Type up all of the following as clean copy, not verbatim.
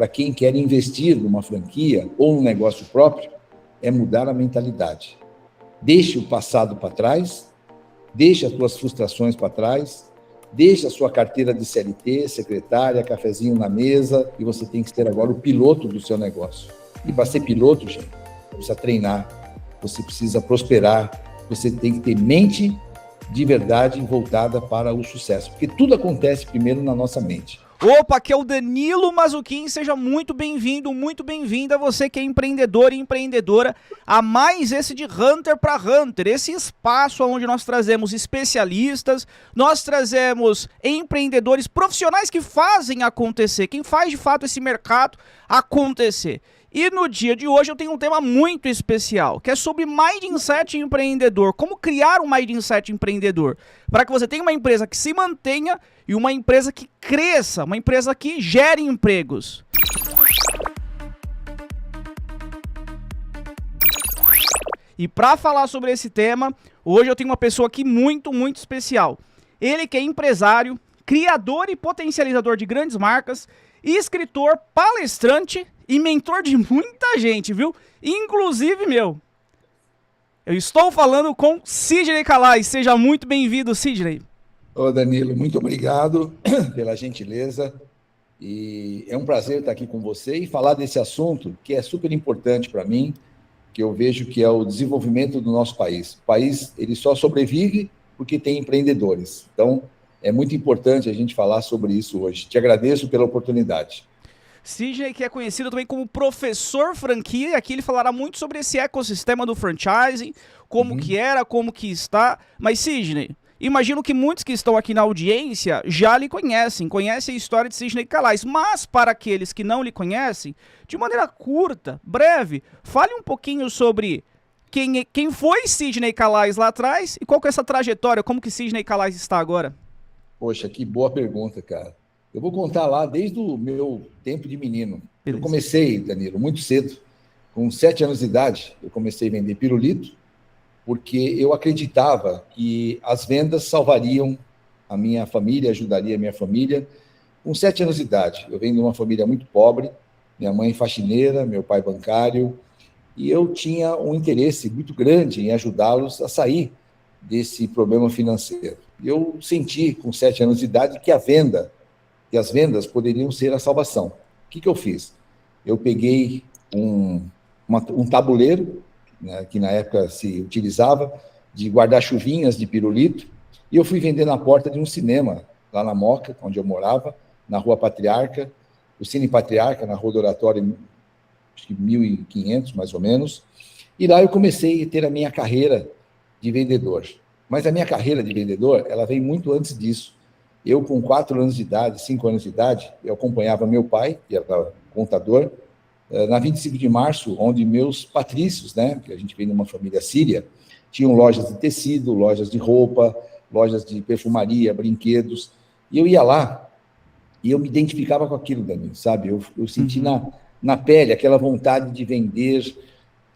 para quem quer investir numa franquia ou num negócio próprio é mudar a mentalidade. Deixe o passado para trás, deixe as suas frustrações para trás, deixe a sua carteira de CLT, secretária, cafezinho na mesa, e você tem que ser agora o piloto do seu negócio. E para ser piloto, gente, você precisa treinar, você precisa prosperar, você tem que ter mente de verdade voltada para o sucesso, porque tudo acontece primeiro na nossa mente. Opa, aqui é o Danilo Mazzucchin, seja muito bem-vindo, muito bem-vinda, você que é empreendedor e empreendedora, a mais esse de Hunter para Hunter, esse espaço onde nós trazemos especialistas, nós trazemos empreendedores profissionais que fazem acontecer, quem faz de fato esse mercado acontecer. E no dia de hoje eu tenho um tema muito especial, que é sobre Mindset empreendedor, como criar um Mindset empreendedor, para que você tenha uma empresa que se mantenha e uma empresa que cresça, uma empresa que gere empregos. E para falar sobre esse tema, hoje eu tenho uma pessoa aqui muito especial. Ele que é empresário, criador e potencializador de grandes marcas, escritor, palestrante e mentor de muita gente, viu? Inclusive meu. Eu estou falando com Sidney Calais. Seja muito bem-vindo, Sidney. Ô Danilo, muito obrigado pela gentileza. E é um prazer estar aqui com você e falar desse assunto que é super importante para mim, que eu vejo que é o desenvolvimento do nosso país. O país, ele só sobrevive porque tem empreendedores. Então, é muito importante a gente falar sobre isso hoje. Te agradeço pela oportunidade. Sidney, que é conhecido também como professor franquia, e aqui ele falará muito sobre esse ecossistema do franchising, como que era, como que está. Mas Sidney, imagino que muitos que estão aqui na audiência já lhe conhecem a história de Sidney Calais, mas para aqueles que não lhe conhecem, de maneira curta, breve, fale um pouquinho sobre quem foi Sidney Calais lá atrás e qual que é essa trajetória, como que Sidney Calais está agora. Poxa, que boa pergunta, cara. Eu vou contar lá desde o meu tempo de menino. Beleza. Eu comecei, Danilo, muito cedo. Com 7 anos de idade, eu comecei a vender pirulito, porque eu acreditava que as vendas salvariam a minha família, ajudaria a minha família. Com 7 anos de idade, eu venho de uma família muito pobre, minha mãe faxineira, meu pai bancário, e eu tinha um interesse muito grande em ajudá-los a sair desse problema financeiro. Eu senti, com 7 anos de idade, que as vendas poderiam ser a salvação. O que eu fiz? Eu peguei um tabuleiro, né, que na época se utilizava, de guardar-chuvinhas de pirulito, e eu fui vender na porta de um cinema, lá na Moca, onde eu morava, na Rua Patriarca, o Cine Patriarca, na Rua do Oratório, acho que 1500, mais ou menos, e lá eu comecei a ter a minha carreira de vendedor. Mas a minha carreira de vendedor, ela vem muito antes disso. Eu, com 4 anos de idade, 5 anos de idade, eu acompanhava meu pai, que era contador, na 25 de março, onde meus patrícios, né, que a gente vem de uma família síria, tinham lojas de tecido, lojas de roupa, lojas de perfumaria, brinquedos, e eu ia lá e eu me identificava com aquilo, Danilo, sabe? Eu senti na pele aquela vontade de vender,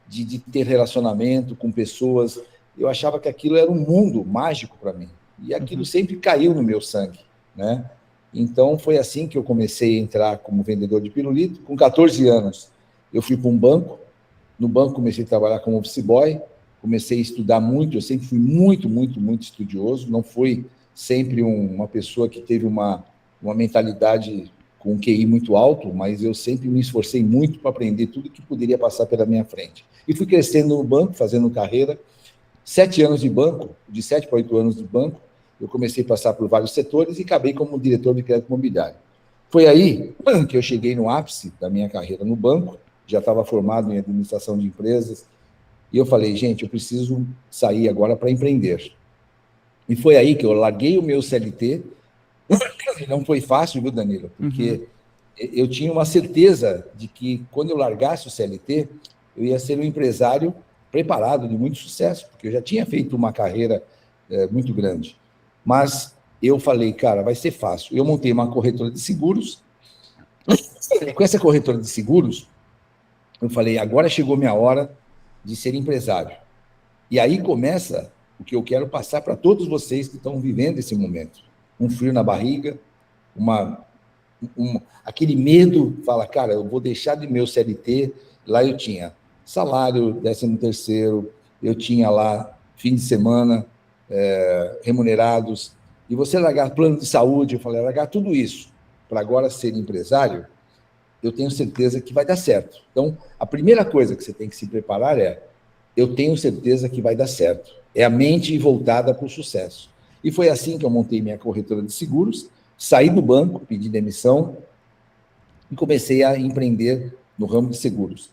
de ter relacionamento com pessoas. Eu achava que aquilo era um mundo mágico para mim. E aquilo sempre caiu no meu sangue, né? Então, foi assim que eu comecei a entrar como vendedor de pirulito. Com 14 anos, eu fui para um banco. No banco, comecei a trabalhar como office boy. Comecei a estudar muito. Eu sempre fui muito estudioso. Não fui sempre uma pessoa que teve uma mentalidade com um QI muito alto, mas eu sempre me esforcei muito para aprender tudo que poderia passar pela minha frente. E fui crescendo no banco, fazendo carreira. 7 anos de banco, de 7 para 8 anos de banco, eu comecei a passar por vários setores e acabei como diretor de crédito imobiliário. Foi aí que eu cheguei no ápice da minha carreira no banco, já estava formado em administração de empresas, e eu falei, gente, eu preciso sair agora para empreender. E foi aí que eu larguei o meu CLT, e não foi fácil, viu, Danilo? Porque eu tinha uma certeza de que quando eu largasse o CLT, eu ia ser um empresário preparado, de muito sucesso, porque eu já tinha feito uma carreira muito grande. Mas eu falei, cara, vai ser fácil. Eu montei uma corretora de seguros. Com essa corretora de seguros, eu falei, agora chegou minha hora de ser empresário. E aí começa o que eu quero passar para todos vocês que estão vivendo esse momento. Um frio na barriga, um aquele medo, fala, cara, eu vou deixar de meu CLT, lá eu tinha salário, 13º, eu tinha lá fim de semana, remunerados, e você largar plano de saúde, eu falei, largar tudo isso para agora ser empresário, eu tenho certeza que vai dar certo. Então, a primeira coisa que você tem que se preparar eu tenho certeza que vai dar certo. É a mente voltada para o sucesso. E foi assim que eu montei minha corretora de seguros, saí do banco, pedi demissão e comecei a empreender no ramo de seguros.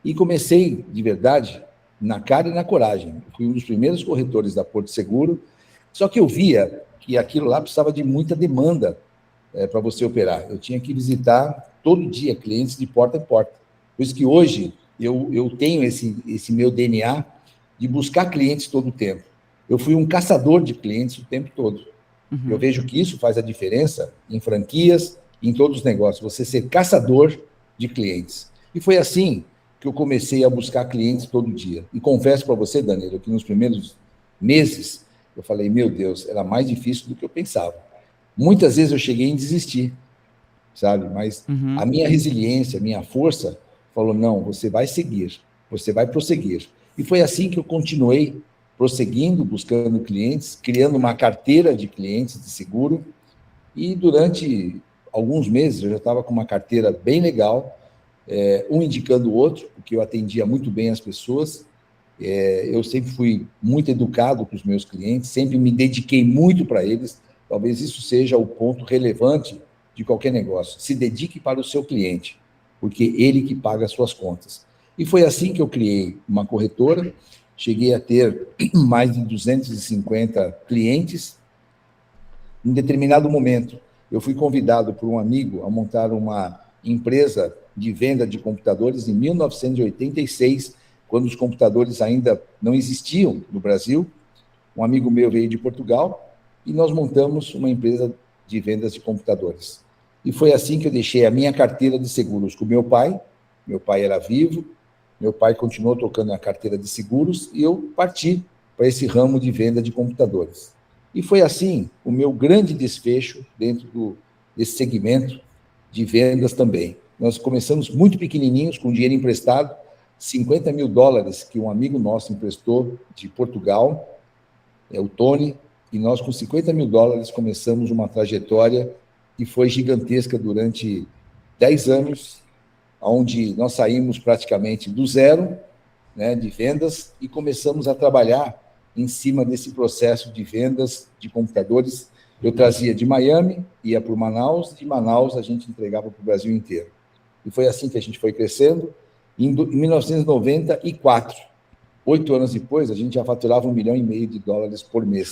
E comecei, de verdade, na cara e na coragem. Fui um dos primeiros corretores da Porto Seguro, só que eu via que aquilo lá precisava de muita demanda para você operar. Eu tinha que visitar todo dia clientes de porta em porta. Por isso que hoje eu tenho esse meu DNA de buscar clientes todo o tempo. Eu fui um caçador de clientes o tempo todo. Uhum. Eu vejo que isso faz a diferença em franquias, em todos os negócios, você ser caçador de clientes. E foi assim que eu comecei a buscar clientes todo dia. E confesso para você, Danilo, que nos primeiros meses, eu falei, meu Deus, era mais difícil do que eu pensava. Muitas vezes eu cheguei a desistir, sabe? Mas a minha resiliência, a minha força, falou, não, você vai seguir, você vai prosseguir. E foi assim que eu continuei prosseguindo, buscando clientes, criando uma carteira de clientes de seguro. E durante alguns meses eu já estava com uma carteira bem legal, um indicando o outro, porque eu atendia muito bem as pessoas. Eu sempre fui muito educado com os meus clientes, sempre me dediquei muito para eles. Talvez isso seja o ponto relevante de qualquer negócio. Se dedique para o seu cliente, porque ele que paga as suas contas. E foi assim que eu criei uma corretora, cheguei a ter mais de 250 clientes. Em determinado momento, eu fui convidado por um amigo a montar uma empresa de venda de computadores em 1986, quando os computadores ainda não existiam no Brasil. Um amigo meu veio de Portugal e nós montamos uma empresa de vendas de computadores. E foi assim que eu deixei a minha carteira de seguros com meu pai. Meu pai era vivo, meu pai continuou tocando a carteira de seguros e eu parti para esse ramo de venda de computadores. E foi assim o meu grande desfecho dentro desse segmento de vendas também. Nós começamos muito pequenininhos, com dinheiro emprestado, $50 mil que um amigo nosso emprestou de Portugal, o Tony, e nós com $50 mil começamos uma trajetória que foi gigantesca durante 10 anos, onde nós saímos praticamente do zero, né, de vendas e começamos a trabalhar em cima desse processo de vendas de computadores. Eu trazia de Miami, ia para Manaus, de Manaus a gente entregava para o Brasil inteiro. E foi assim que a gente foi crescendo. Em 1994, 8 anos depois, a gente já faturava $1,5 milhão por mês.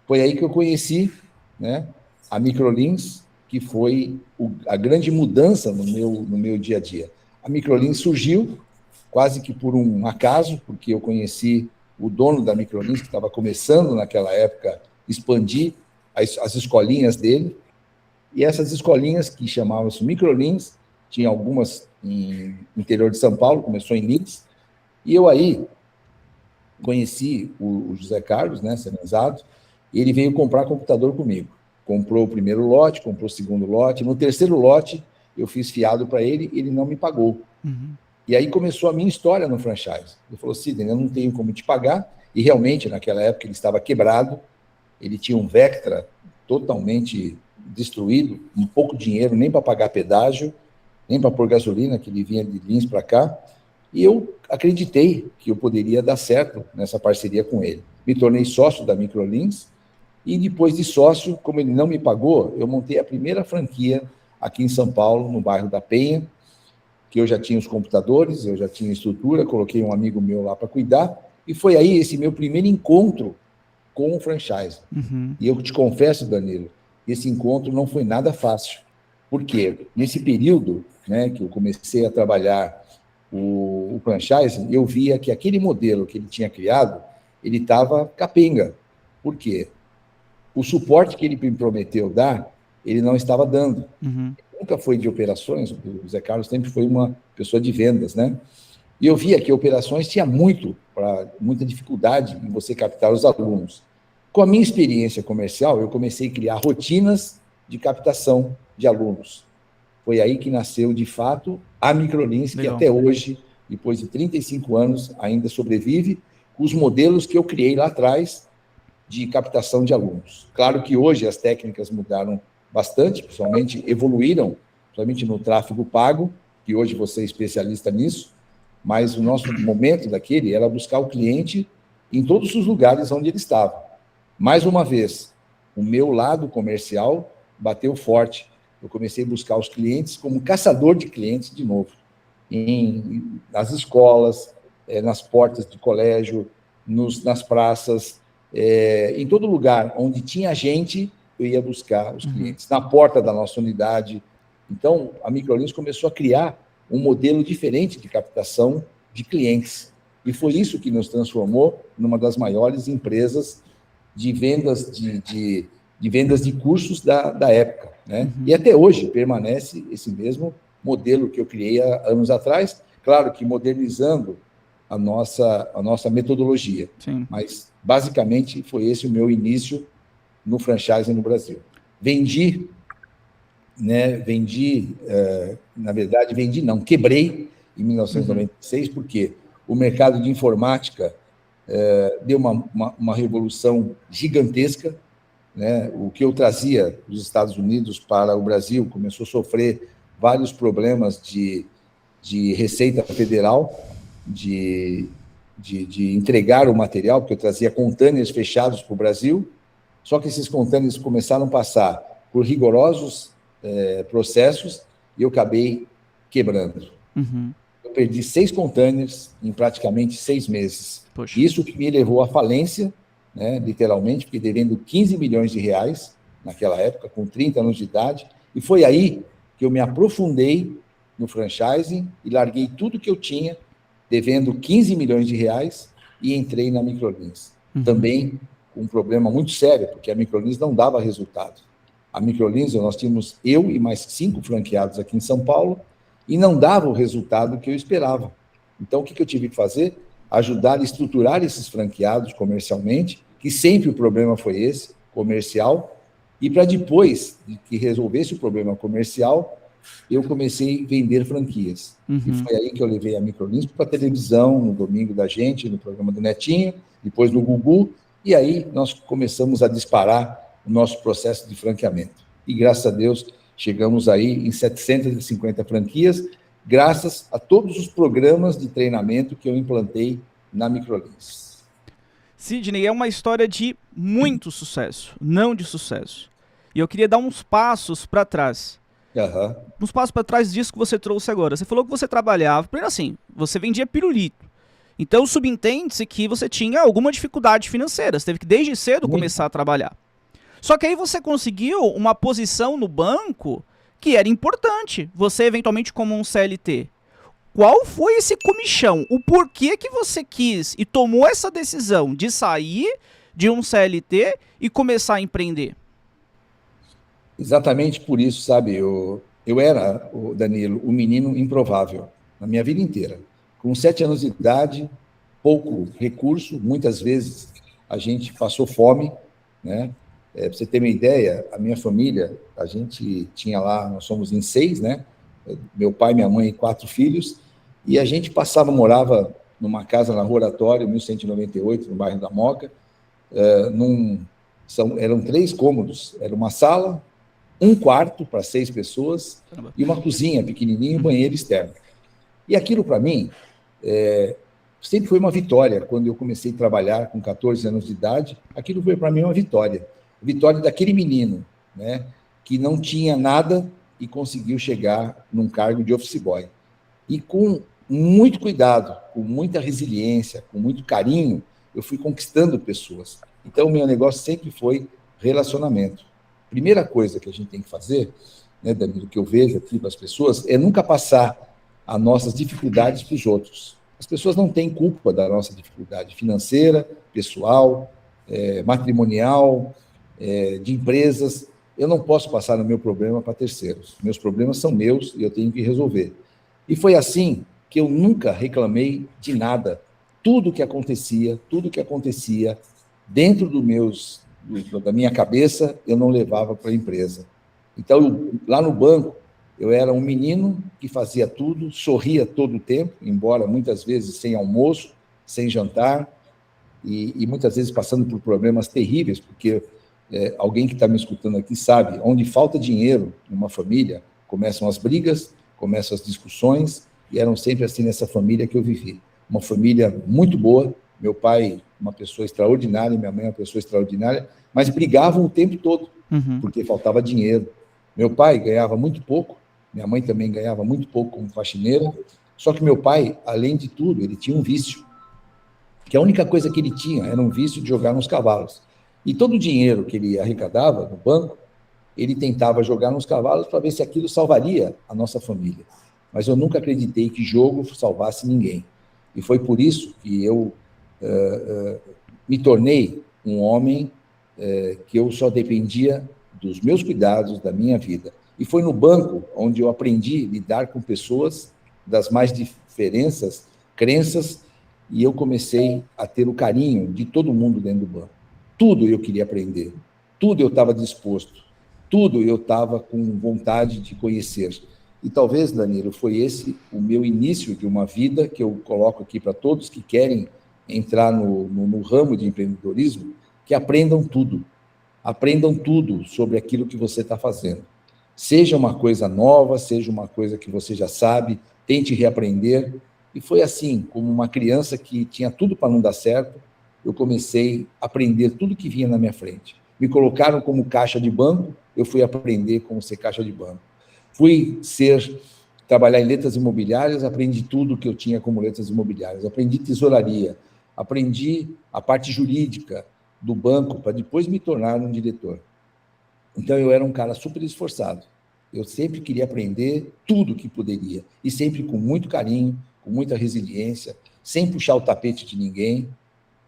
Foi aí que eu conheci, né, a Microlins, que foi a grande mudança no meu dia a dia. A Microlins surgiu quase que por um acaso, porque eu conheci o dono da Microlins, que estava começando naquela época, expandir as escolinhas dele, e essas escolinhas que chamavam-se Microlins, tinha algumas no interior de São Paulo, começou em Leeds, e eu aí conheci o José Carlos, né, Semenzado, e ele veio comprar computador comigo. Comprou o primeiro lote, comprou o segundo lote, no terceiro lote eu fiz fiado para ele, ele não me pagou. E aí começou a minha história no franchise. Ele falou, Sidney, eu não tenho como te pagar, e realmente naquela época ele estava quebrado, ele tinha um Vectra totalmente destruído, um pouco de dinheiro nem para pagar pedágio, nem para pôr gasolina, que ele vinha de Lins para cá, e eu acreditei que eu poderia dar certo nessa parceria com ele. Me tornei sócio da Microlins, e depois de sócio, como ele não me pagou, eu montei a primeira franquia aqui em São Paulo, no bairro da Penha, que eu já tinha os computadores, eu já tinha estrutura, coloquei um amigo meu lá para cuidar, e foi aí esse meu primeiro encontro com o franchise. E eu te confesso, Danilo, esse encontro não foi nada fácil. Por quê? Nesse período, né, que eu comecei a trabalhar o franchise, eu via que aquele modelo que ele tinha criado, ele estava capenga. Por quê? O suporte que ele me prometeu dar, ele não estava dando. Nunca foi de operações, o Zé Carlos sempre foi uma pessoa de vendas, né? E eu via que operações tinha muita dificuldade em você captar os alunos. Com a minha experiência comercial, eu comecei a criar rotinas de captação de alunos. Foi aí que nasceu, de fato, a Microlins, que até hoje, depois de 35 anos, ainda sobrevive com os modelos que eu criei lá atrás de captação de alunos. Claro que hoje as técnicas mudaram bastante, principalmente evoluíram, principalmente no tráfego pago, que hoje você é especialista nisso, mas o nosso momento daquele era buscar o cliente em todos os lugares onde ele estava. Mais uma vez, o meu lado comercial bateu forte. Eu comecei a buscar os clientes como caçador de clientes de novo, nas escolas, nas portas de colégio, nas praças, em todo lugar onde tinha gente, eu ia buscar os clientes, na porta da nossa unidade. Então, a Microlins começou a criar um modelo diferente de captação de clientes. E foi isso que nos transformou numa das maiores empresas de vendas de vendas de cursos da época, né? E até hoje permanece esse mesmo modelo que eu criei há anos atrás, claro que modernizando a nossa metodologia. Sim. Mas, basicamente, foi esse o meu início no franchising no Brasil. Vendi, na verdade, quebrei em 1996, porque o mercado de informática deu uma revolução gigantesca, né? O que eu trazia dos Estados Unidos para o Brasil começou a sofrer vários problemas de Receita Federal, de entregar o material, porque eu trazia containers fechados para o Brasil, só que esses containers começaram a passar por rigorosos processos e eu acabei quebrando. Eu perdi 6 containers em praticamente 6 meses. Poxa. Isso que me levou à falência, né, literalmente, porque devendo 15 milhões de reais naquela época, com 30 anos de idade, e foi aí que eu me aprofundei no franchising e larguei tudo que eu tinha, devendo 15 milhões de reais, e entrei na Microlins. Também com um problema muito sério, porque a Microlins não dava resultado. A Microlins, nós tínhamos eu e mais 5 franqueados aqui em São Paulo, e não dava o resultado que eu esperava. Então, o que eu tive que fazer? Ajudar a estruturar esses franqueados comercialmente, que sempre o problema foi esse, comercial, e para depois de que resolvesse o problema comercial, eu comecei a vender franquias. E foi aí que eu levei a Microlins para a televisão, no domingo da gente, no programa do Netinho, depois no Gugu, e aí nós começamos a disparar o nosso processo de franqueamento. E, graças a Deus, chegamos aí em 750 franquias, graças a todos os programas de treinamento que eu implantei na Microlins. Sidney, é uma história de muito sucesso, não de sucesso. E eu queria dar uns passos para trás. Uns passos para trás disso que você trouxe agora. Você falou que você trabalhava, primeiro assim, você vendia pirulito. Então subentende-se que você tinha alguma dificuldade financeira, você teve que desde cedo começar a trabalhar. Só que aí você conseguiu uma posição no banco que era importante, você eventualmente como um CLT. Qual foi esse comichão? O porquê que você quis e tomou essa decisão de sair de um CLT e começar a empreender? Exatamente por isso, sabe? Eu era, Danilo, um menino improvável na minha vida inteira. Com 7 anos de idade, pouco recurso, muitas vezes a gente passou fome, né? Para você ter uma ideia, a minha família, a gente tinha lá, nós somos em 6, né? Meu pai, minha mãe e 4 filhos, e a gente morava numa casa na Rua Oratório, 1198, no bairro da Moca, eram 3 cômodos, era uma sala, um quarto para 6 pessoas e uma cozinha pequenininha e um banheiro externo. E aquilo, para mim, sempre foi uma vitória. Quando eu comecei a trabalhar com 14 anos de idade, aquilo foi para mim uma vitória. Vitória daquele menino, né, que não tinha nada e conseguiu chegar num cargo de office boy. E com muito cuidado, com muita resiliência, com muito carinho, eu fui conquistando pessoas. Então, o meu negócio sempre foi relacionamento. Primeira coisa que a gente tem que fazer, né, Danilo, que eu vejo aqui para as pessoas, é nunca passar as nossas dificuldades para os outros. As pessoas não têm culpa da nossa dificuldade financeira, pessoal, matrimonial, de empresas. Eu não posso passar o meu problema para terceiros. Meus problemas são meus e eu tenho que resolver. E foi assim que eu nunca reclamei de nada. Tudo que acontecia dentro da minha cabeça, eu não levava para a empresa. Então, lá no banco, eu era um menino que fazia tudo, sorria todo o tempo, embora muitas vezes sem almoço, sem jantar, e muitas vezes passando por problemas terríveis, porque alguém que está me escutando aqui sabe, onde falta dinheiro numa família, começam as brigas, começam as discussões, e eram sempre assim nessa família que eu vivi. Uma família muito boa, meu pai uma pessoa extraordinária, minha mãe uma pessoa extraordinária, mas brigavam o tempo todo, porque faltava dinheiro. Meu pai ganhava muito pouco, minha mãe também ganhava muito pouco como faxineira, só que meu pai, além de tudo, ele tinha um vício, que a única coisa que ele tinha era um vício de jogar nos cavalos. E todo o dinheiro que ele arrecadava no banco, ele tentava jogar nos cavalos para ver se aquilo salvaria a nossa família. Mas eu nunca acreditei que jogo salvasse ninguém. E foi por isso que eu me tornei um homem que eu só dependia dos meus cuidados, da minha vida. E foi no banco onde eu aprendi a lidar com pessoas das mais diferenças, crenças, e eu comecei a ter o carinho de todo mundo dentro do banco. Tudo eu queria aprender, tudo eu estava disposto, tudo eu estava com vontade de conhecer. E talvez, Danilo, foi esse o meu início de uma vida que eu coloco aqui para todos que querem entrar no ramo de empreendedorismo, que aprendam tudo sobre aquilo que você está fazendo. Seja uma coisa nova, seja uma coisa que você já sabe, tente reaprender. E foi assim, como uma criança que tinha tudo para não dar certo, eu comecei a aprender tudo que vinha na minha frente. Me colocaram como caixa de banco, eu fui aprender como ser caixa de banco. Trabalhar em letras imobiliárias, aprendi tudo que eu tinha como letras imobiliárias. Aprendi tesouraria, aprendi a parte jurídica do banco, para depois me tornar um diretor. Então, eu era um cara super esforçado. Eu sempre queria aprender tudo que poderia, e sempre com muito carinho, com muita resiliência, sem puxar o tapete de ninguém,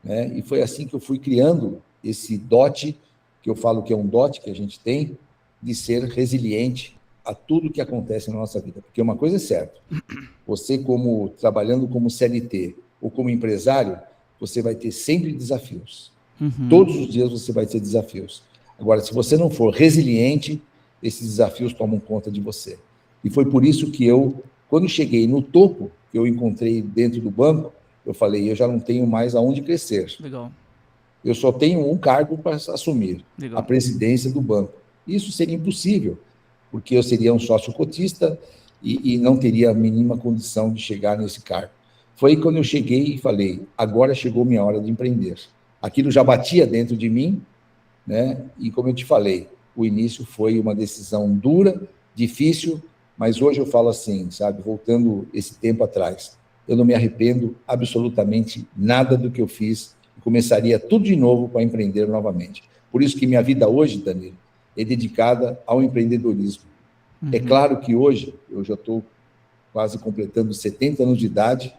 né? E foi assim que eu fui criando esse dote, que eu falo que é um dote que a gente tem, de ser resiliente a tudo que acontece na nossa vida. Porque uma coisa é certa, você trabalhando como CLT ou como empresário, você vai ter sempre desafios. Todos os dias você vai ter desafios. Agora, se você não for resiliente, esses desafios tomam conta de você. E foi por isso que quando cheguei no topo, que eu encontrei dentro do banco, eu falei, eu já não tenho mais aonde crescer. Legal. Eu só tenho um cargo para assumir, Legal. a presidência do banco. Isso seria impossível, porque eu seria um sócio cotista e não teria a mínima condição de chegar nesse cargo. Foi aí quando eu cheguei e falei, agora chegou minha hora de empreender. Aquilo já batia dentro de mim, né? E como eu te falei, o início foi uma decisão dura, difícil, mas hoje eu falo assim, sabe, voltando esse tempo atrás, eu não me arrependo absolutamente nada do que eu fiz, começaria tudo de novo para empreender novamente. Por isso que minha vida hoje, Danilo, é dedicada ao empreendedorismo. É claro que hoje eu já estou quase completando 70 anos de idade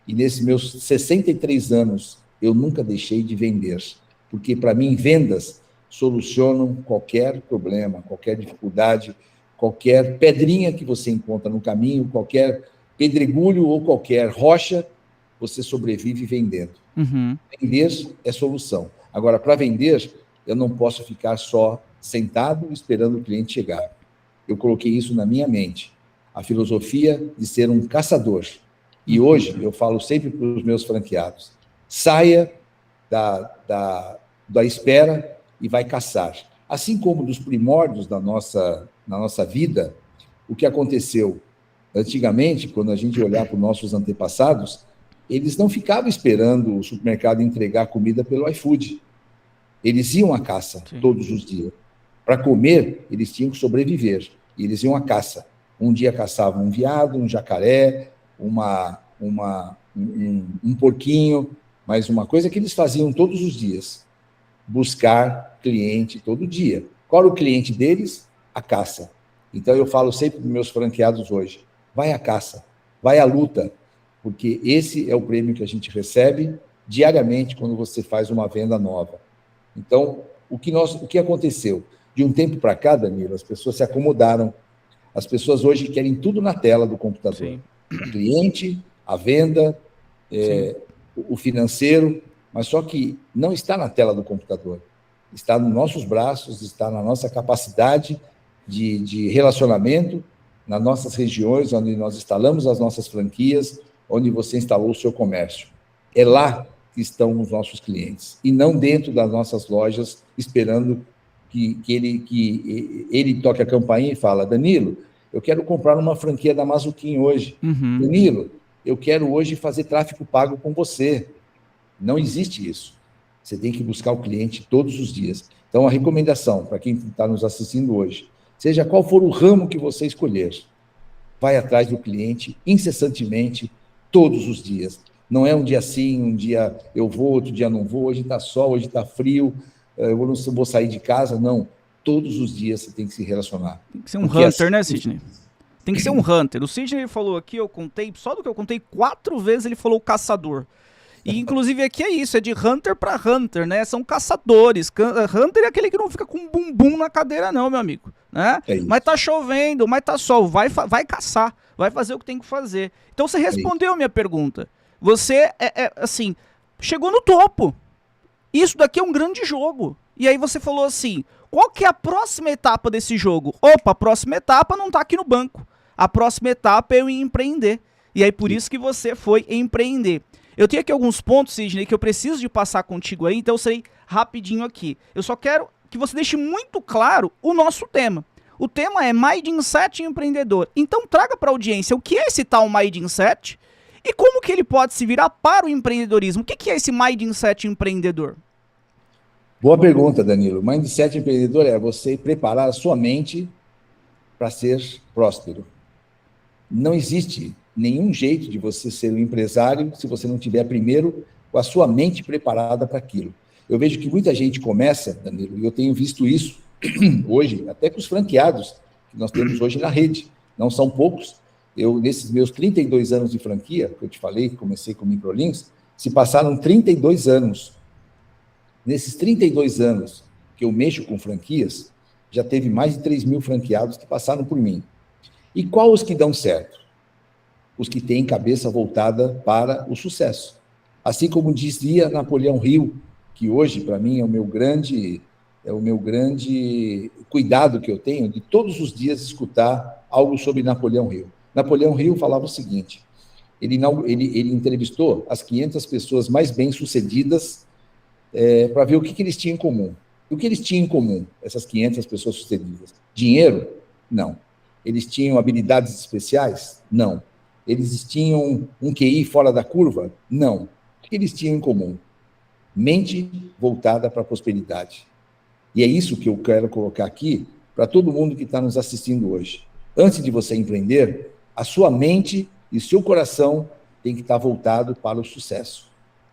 e nesses meus 63 anos eu nunca deixei de vender, porque para mim vendas solucionam qualquer problema, qualquer dificuldade, qualquer pedrinha que você encontra no caminho, qualquer pedregulho ou qualquer rocha, você sobrevive vendendo. Vender é solução. Agora, para vender, eu não posso ficar só sentado esperando o cliente chegar. Eu coloquei isso na minha mente, a filosofia de ser um caçador. E hoje eu falo sempre para os meus franqueados, saia da espera e vai caçar. Assim como dos primórdios na nossa vida, o que aconteceu antigamente, quando a gente olhar para os nossos antepassados, eles não ficavam esperando o supermercado entregar comida pelo iFood. Eles iam à caça todos os dias. Para comer, eles tinham que sobreviver. E eles iam à caça. Um dia caçavam um veado, um jacaré, um porquinho, mas uma coisa que eles faziam todos os dias, buscar cliente todo dia. Qual era o cliente deles? A caça. Então, eu falo sempre para os meus franqueados hoje, vai à caça, vai à luta, porque esse é o prêmio que a gente recebe diariamente quando você faz uma venda nova. Então, o que aconteceu? De um tempo para cá, Danilo, as pessoas se acomodaram. As pessoas hoje querem tudo na tela do computador. Sim. O cliente, a venda, o financeiro, mas só que não está na tela do computador. Está nos nossos braços, está na nossa capacidade de relacionamento nas nossas regiões, onde nós instalamos as nossas franquias, onde você instalou o seu comércio. É lá que estão os nossos clientes, e não dentro das nossas lojas, esperando que ele toque a campainha e fala: Danilo, eu quero comprar uma franquia da Mazuquim hoje. Danilo, eu quero hoje fazer tráfego pago com você. Não existe isso. Você tem que buscar o cliente todos os dias. Então, a recomendação para quem está nos assistindo hoje, seja qual for o ramo que você escolher, vai atrás do cliente incessantemente, todos os dias. Não é um dia sim, um dia eu vou, outro dia não vou, hoje está sol, hoje está frio, eu não vou sair de casa, não. Todos os dias você tem que se relacionar. Tem que ser um hunter, assim, né, Sidney? Tem que ser um hunter. O Sidney falou aqui, eu contei, só do que eu contei 4 vezes ele falou caçador. E inclusive aqui é isso, é de hunter para hunter, né? São caçadores. Hunter é aquele que não fica com bumbum na cadeira não, meu amigo, né? Mas tá chovendo, mas tá sol, vai caçar, vai fazer o que tem que fazer. Então você respondeu a minha pergunta. Você, assim, chegou no topo. Isso daqui é um grande jogo. E aí você falou assim, qual que é a próxima etapa desse jogo? Opa, a próxima etapa não tá aqui no banco. A próxima etapa é eu empreender. E aí por isso que você foi empreender. Eu tenho aqui alguns pontos, Sidney, que eu preciso de passar contigo aí, então eu sei rapidinho aqui. Eu só quero que você deixe muito claro o nosso tema. O tema é Mindset Empreendedor. Então traga para a audiência o que é esse tal Mindset e como que ele pode se virar para o empreendedorismo. O que é esse Mindset Empreendedor? Boa pergunta, Danilo. Mindset Empreendedor é você preparar a sua mente para ser próspero. Não existe nenhum jeito de você ser um empresário se você não tiver primeiro com a sua mente preparada para aquilo. Eu vejo que muita gente começa, Danilo, e eu tenho visto isso hoje, até com os franqueados que nós temos hoje na rede. Não são poucos. Eu, nesses meus 32 anos de franquia, que eu te falei, que comecei com Microlinks, se passaram 32 anos. Nesses 32 anos que eu mexo com franquias, já teve mais de 3 mil franqueados que passaram por mim. E qual os que dão certo? Os que têm cabeça voltada para o sucesso. Assim como dizia Napoleão Hill, que hoje, para mim, é o meu grande cuidado que eu tenho de todos os dias escutar algo sobre Napoleão Hill. Napoleão Hill falava o seguinte, ele entrevistou as 500 pessoas mais bem-sucedidas para ver o que eles tinham em comum. E o que eles tinham em comum, essas 500 pessoas sucedidas? Dinheiro? Não. Eles tinham habilidades especiais? Não. Eles tinham um QI fora da curva? Não. O que eles tinham em comum? Mente voltada para a prosperidade. E é isso que eu quero colocar aqui para todo mundo que está nos assistindo hoje. Antes de você empreender, a sua mente e seu coração tem que estar voltado para o sucesso.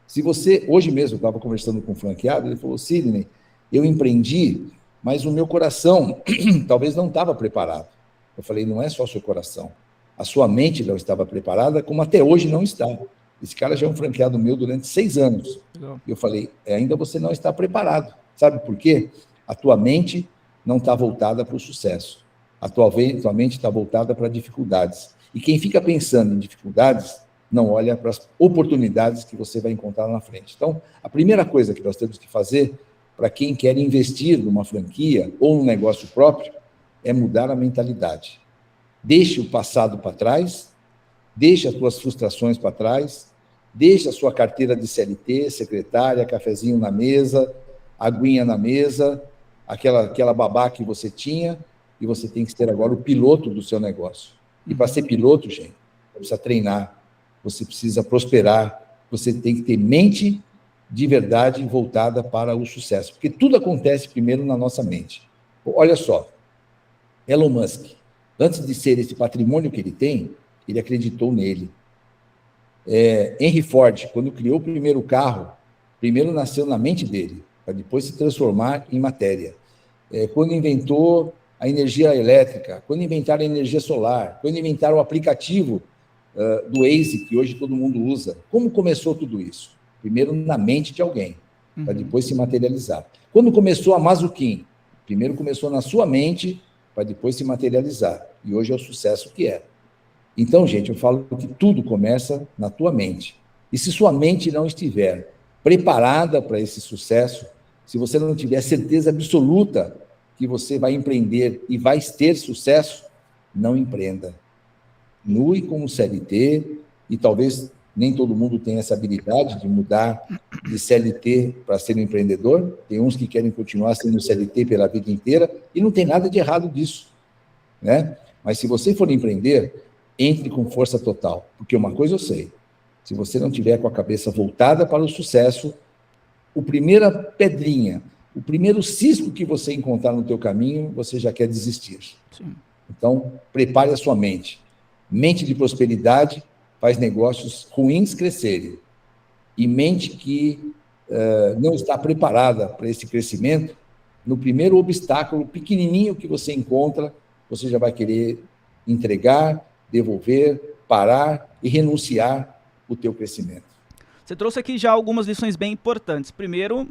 Se você, hoje mesmo, eu estava conversando com um franqueado, ele falou, Sidney, eu empreendi, mas o meu coração talvez não estava preparado. Eu falei, não é só o seu coração. A sua mente não estava preparada, como até hoje não está. Esse cara já é um franqueado meu durante 6 anos. Eu falei, ainda você não está preparado. Sabe por quê? A tua mente não está voltada para o sucesso. A tua mente está voltada para dificuldades. E quem fica pensando em dificuldades, não olha para as oportunidades que você vai encontrar na frente. Então, a primeira coisa que nós temos que fazer para quem quer investir numa franquia ou num negócio próprio é mudar a mentalidade. Deixe o passado para trás, deixe as suas frustrações para trás, deixe a sua carteira de CLT, secretária, cafezinho na mesa, aguinha na mesa, aquela babá que você tinha, e você tem que ser agora o piloto do seu negócio. E para ser piloto, gente, você precisa treinar, você precisa prosperar, você tem que ter mente de verdade voltada para o sucesso, porque tudo acontece primeiro na nossa mente. Olha só, Elon Musk, antes de ser esse patrimônio que ele tem, ele acreditou nele. Henry Ford, quando criou o primeiro carro, primeiro nasceu na mente dele, para depois se transformar em matéria. Quando inventou a energia elétrica, quando inventaram a energia solar, quando inventaram o aplicativo do Waze, que hoje todo mundo usa. Como começou tudo isso? Primeiro na mente de alguém, para depois se materializar. Quando começou a Mazuquim? Primeiro começou na sua mente, para depois se materializar. E hoje é o sucesso que é. Então, gente, eu falo que tudo começa na tua mente. E se sua mente não estiver preparada para esse sucesso, se você não tiver certeza absoluta que você vai empreender e vai ter sucesso, não empreenda. Continue como CLT, e talvez nem todo mundo tenha essa habilidade de mudar de CLT para ser um empreendedor. Tem uns que querem continuar sendo CLT pela vida inteira, e não tem nada de errado disso, né? Mas se você for empreender, entre com força total, porque uma coisa eu sei, se você não tiver com a cabeça voltada para o sucesso, a primeira pedrinha, o primeiro cisco que você encontrar no teu caminho, você já quer desistir. Sim. Então, prepare a sua mente. Mente de prosperidade faz negócios ruins crescerem. E mente que não está preparada para esse crescimento, no primeiro obstáculo pequenininho que você encontra, você já vai querer entregar, devolver, parar e renunciar o teu crescimento. Você trouxe aqui já algumas lições bem importantes. Primeiro,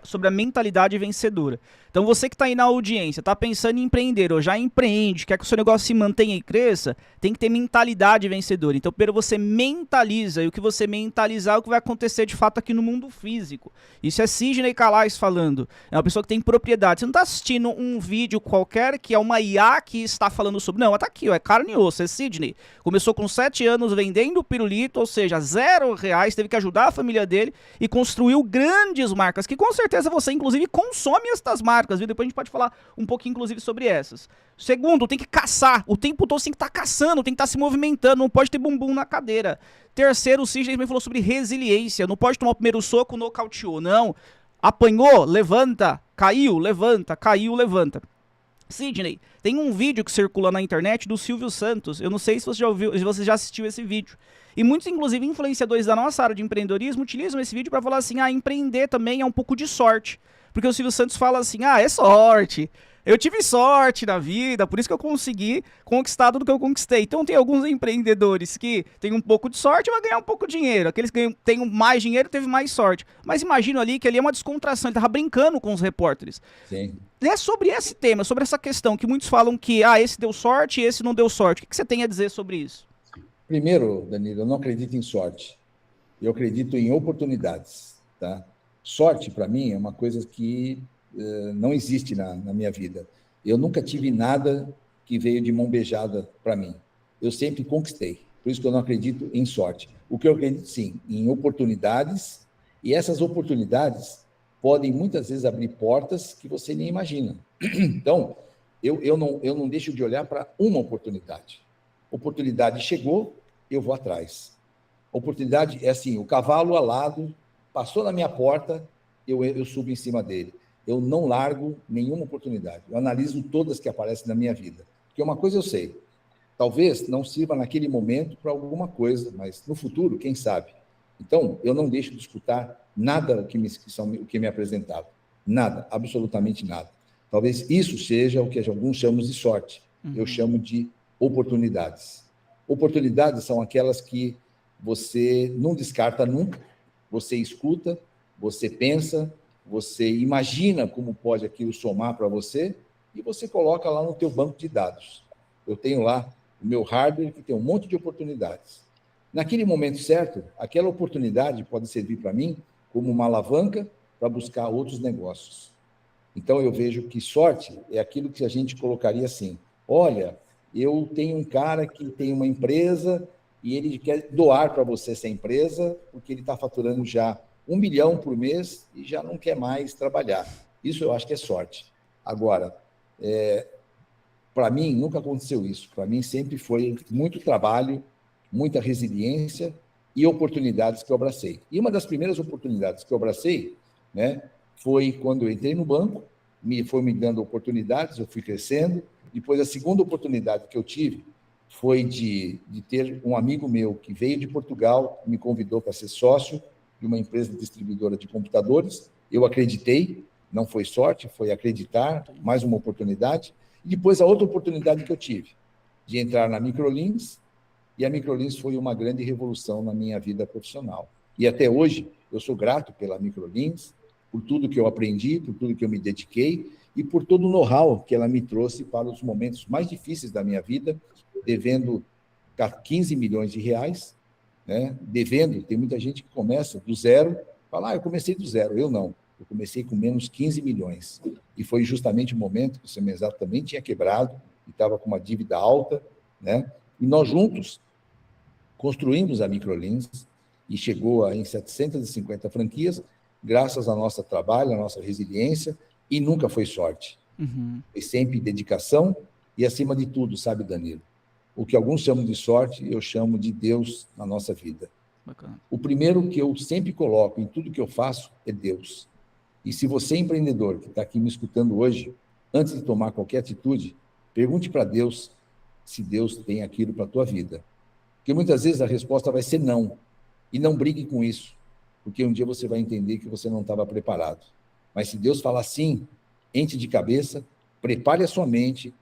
sobre a mentalidade vencedora. Então, você que está aí na audiência, está pensando em empreender ou já empreende, quer que o seu negócio se mantenha e cresça, tem que ter mentalidade vencedora. Então, primeiro você mentaliza, e o que você mentalizar é o que vai acontecer de fato aqui no mundo físico. Isso é Sidney Calais falando. É uma pessoa que tem propriedade. Você não está assistindo um vídeo qualquer que é uma IA que está falando sobre... Não, está aqui, ó, é carne e osso, é Sidney. Começou com 7 anos vendendo pirulito, ou seja, R$0, teve que ajudar a família dele e construiu grandes marcas, que com certeza você, inclusive, consome estas marcas, viu? Depois a gente pode falar um pouquinho, inclusive, sobre essas. Segundo, tem que caçar. O tempo todo você tem que estar caçando, tem que estar se movimentando, não pode ter bumbum na cadeira. Terceiro, o Sidney também falou sobre resiliência. Não pode tomar o primeiro soco, nocauteou. Não. Apanhou, levanta. Caiu, levanta. Caiu, levanta. Sidney, tem um vídeo que circula na internet do Silvio Santos. Eu não sei se você já ouviu, se você já assistiu esse vídeo. E muitos, inclusive, influenciadores da nossa área de empreendedorismo utilizam esse vídeo para falar assim, empreender também é um pouco de sorte. Porque o Silvio Santos fala assim, é sorte. Eu tive sorte na vida, por isso que eu consegui conquistar tudo que eu conquistei. Então tem alguns empreendedores que têm um pouco de sorte e vão ganhar um pouco de dinheiro. Aqueles que têm mais dinheiro teve mais sorte. Mas imagino ali que ali é uma descontração, ele tava brincando com os repórteres. Sim. É sobre esse tema, sobre essa questão, que muitos falam que esse deu sorte e esse não deu sorte. O que você tem a dizer sobre isso? Primeiro, Danilo, eu não acredito em sorte. Eu acredito em oportunidades, tá? Sorte, para mim, é uma coisa que não existe na minha vida. Eu nunca tive nada que veio de mão beijada para mim. Eu sempre conquistei. Por isso que eu não acredito em sorte. O que eu acredito, sim, em oportunidades, e essas oportunidades podem, muitas vezes, abrir portas que você nem imagina. Então, eu não deixo de olhar para uma oportunidade. Oportunidade chegou, eu vou atrás. Oportunidade é assim, o cavalo alado passou na minha porta, eu subo em cima dele. Eu não largo nenhuma oportunidade. Eu analiso todas que aparecem na minha vida. Porque uma coisa eu sei, talvez não sirva naquele momento para alguma coisa, mas no futuro, quem sabe? Então, eu não deixo de escutar nada que me apresentava. Nada, absolutamente nada. Talvez isso seja o que alguns chamam de sorte. Eu chamo de oportunidades. Oportunidades são aquelas que você não descarta nunca, você escuta, você pensa, você imagina como pode aquilo somar para você e você coloca lá no teu banco de dados. Eu tenho lá o meu hardware que tem um monte de oportunidades. Naquele momento certo, aquela oportunidade pode servir para mim como uma alavanca para buscar outros negócios. Então, eu vejo que sorte é aquilo que a gente colocaria assim, olha, eu tenho um cara que tem uma empresa e ele quer doar para você essa empresa porque ele está faturando já 1 milhão por mês e já não quer mais trabalhar. Isso eu acho que é sorte. Agora, para mim, nunca aconteceu isso. Para mim, sempre foi muito trabalho, muita resiliência e oportunidades que eu abracei. E uma das primeiras oportunidades que eu abracei, né, foi quando eu entrei no banco, foi me dando oportunidades, eu fui crescendo. Depois, a segunda oportunidade que eu tive foi de ter um amigo meu que veio de Portugal, me convidou para ser sócio de uma empresa distribuidora de computadores. Eu acreditei, não foi sorte, foi acreditar, mais uma oportunidade. E depois, a outra oportunidade que eu tive, de entrar na Microlins, e a Microlins foi uma grande revolução na minha vida profissional. E até hoje, eu sou grato pela Microlins, por tudo que eu aprendi, por tudo que eu me dediquei, e por todo o know-how que ela me trouxe para os momentos mais difíceis da minha vida, devendo 15 milhões de reais, né? Devendo, tem muita gente que começa do zero, fala, eu comecei do zero, eu não. Eu comecei com menos 15 milhões. E foi justamente o momento que o Semenzato também tinha quebrado e estava com uma dívida alta, né? E nós juntos construímos a Microlins e chegou em 750 franquias, graças ao nosso trabalho, à nossa resiliência, e nunca foi sorte. Foi sempre dedicação e, acima de tudo, sabe, Danilo, o que alguns chamam de sorte, eu chamo de Deus na nossa vida. Bacana. O primeiro que eu sempre coloco em tudo que eu faço é Deus. E se você é empreendedor que está aqui me escutando hoje, antes de tomar qualquer atitude, pergunte para Deus se Deus tem aquilo para a tua vida. Porque muitas vezes a resposta vai ser não. E não brigue com isso, porque um dia você vai entender que você não estava preparado. Mas se Deus falar sim, entre de cabeça, prepare a sua mente,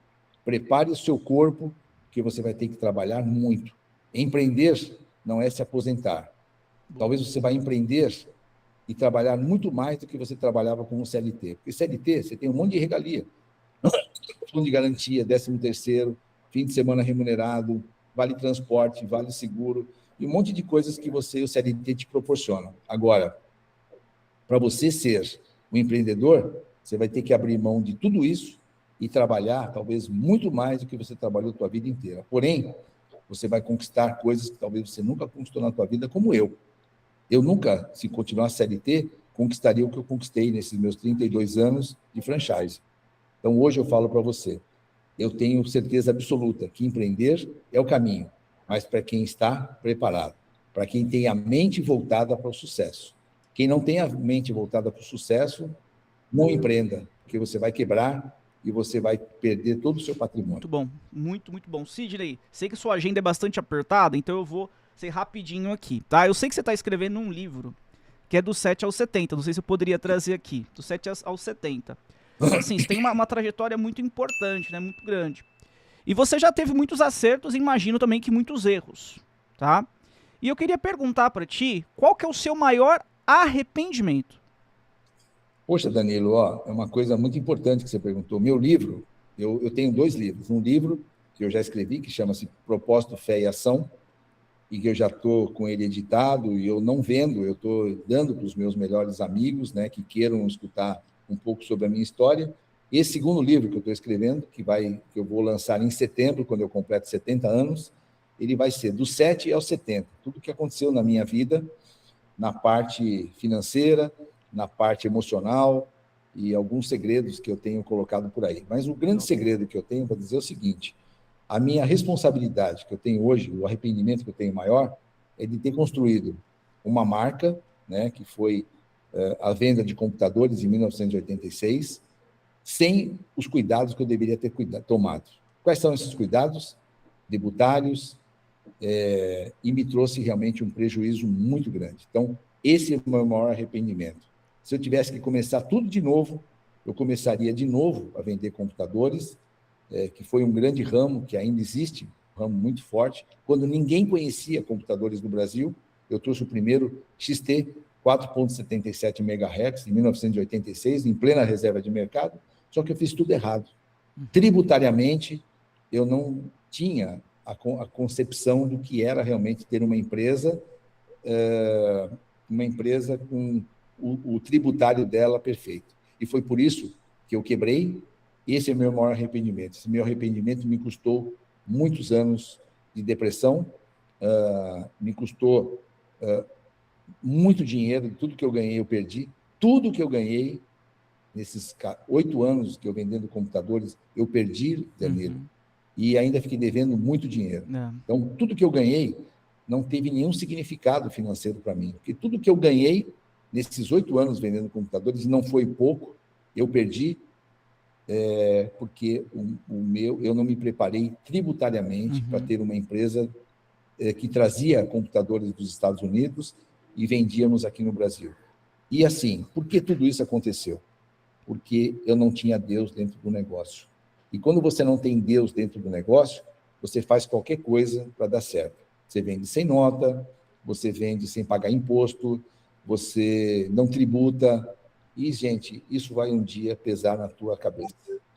prepare o seu corpo, porque você vai ter que trabalhar muito. Empreender não é se aposentar. Talvez você vai empreender e trabalhar muito mais do que você trabalhava como CLT. Porque CLT, você tem um monte de regalia. Fundo de garantia, 13º, fim de semana remunerado, vale transporte, vale seguro, e um monte de coisas que você e o CLT te proporcionam. Agora, para você ser um empreendedor, você vai ter que abrir mão de tudo isso e trabalhar talvez muito mais do que você trabalhou a tua vida inteira. Porém, você vai conquistar coisas que talvez você nunca conquistou na tua vida, como eu. Eu nunca, se continuar CLT, conquistaria o que eu conquistei nesses meus 32 anos de franchise. Então, hoje eu falo para você, eu tenho certeza absoluta que empreender é o caminho, mas para quem está preparado, para quem tem a mente voltada para o sucesso. Quem não tem a mente voltada para o sucesso, não empreenda, porque você vai quebrar e você vai perder todo o seu patrimônio. Muito bom, muito bom. Sidney, sei que sua agenda é bastante apertada, então eu vou ser rapidinho aqui, tá? Eu sei que você está escrevendo um livro que é do 7 aos 70, não sei se eu poderia trazer aqui, do 7 aos 70. Assim, você tem uma trajetória muito importante, né? Muito grande. E você já teve muitos acertos, imagino também que muitos erros, tá? E eu queria perguntar para ti, qual que é o seu maior arrependimento? Poxa, Danilo, ó, é uma coisa muito importante que você perguntou. Meu livro, eu tenho 2 livros. Um livro que eu já escrevi, que chama-se Propósito, Fé e Ação, e que eu já estou com ele editado, e eu não vendo, eu estou dando para os meus melhores amigos, né, que queiram escutar um pouco sobre a minha história. Esse segundo livro que eu estou escrevendo, que eu vou lançar em setembro, quando eu completo 70 anos, ele vai ser do 7 aos 70. Tudo o que aconteceu na minha vida, na parte financeira, na parte emocional e alguns segredos que eu tenho colocado por aí. Mas o grande segredo que eu tenho para dizer é o seguinte: a minha responsabilidade que eu tenho hoje, o arrependimento que eu tenho maior, é de ter construído uma marca, né, que foi a venda de computadores em 1986, sem os cuidados que eu deveria ter tomado. Quais são esses cuidados? Tributários, e me trouxe realmente um prejuízo muito grande. Então, esse é o meu maior arrependimento. Se eu tivesse que começar tudo de novo, eu começaria de novo a vender computadores, que foi um grande ramo, que ainda existe, um ramo muito forte. Quando ninguém conhecia computadores no Brasil, eu trouxe o primeiro XT 4.77 MHz, em 1986, em plena reserva de mercado, só que eu fiz tudo errado. Tributariamente, eu não tinha a concepção do que era realmente ter uma empresa com o tributário dela perfeito. E foi por isso que eu quebrei. Esse é o meu maior arrependimento. Esse meu arrependimento me custou muitos anos de depressão, me custou muito dinheiro, tudo que eu ganhei eu perdi. Tudo que eu ganhei nesses 8 anos que eu vendendo computadores, eu perdi, Danilo, e ainda fiquei devendo muito dinheiro. Então, tudo que eu ganhei não teve nenhum significado financeiro para mim, porque tudo que eu ganhei nesses 8 anos vendendo computadores, não foi pouco, eu perdi, porque eu não me preparei tributariamente para ter uma empresa que trazia computadores dos Estados Unidos e vendíamos aqui no Brasil. E assim, por que tudo isso aconteceu? Porque eu não tinha Deus dentro do negócio. E quando você não tem Deus dentro do negócio, você faz qualquer coisa para dar certo. Você vende sem nota, você vende sem pagar imposto, você não tributa. E, gente, isso vai um dia pesar na tua cabeça.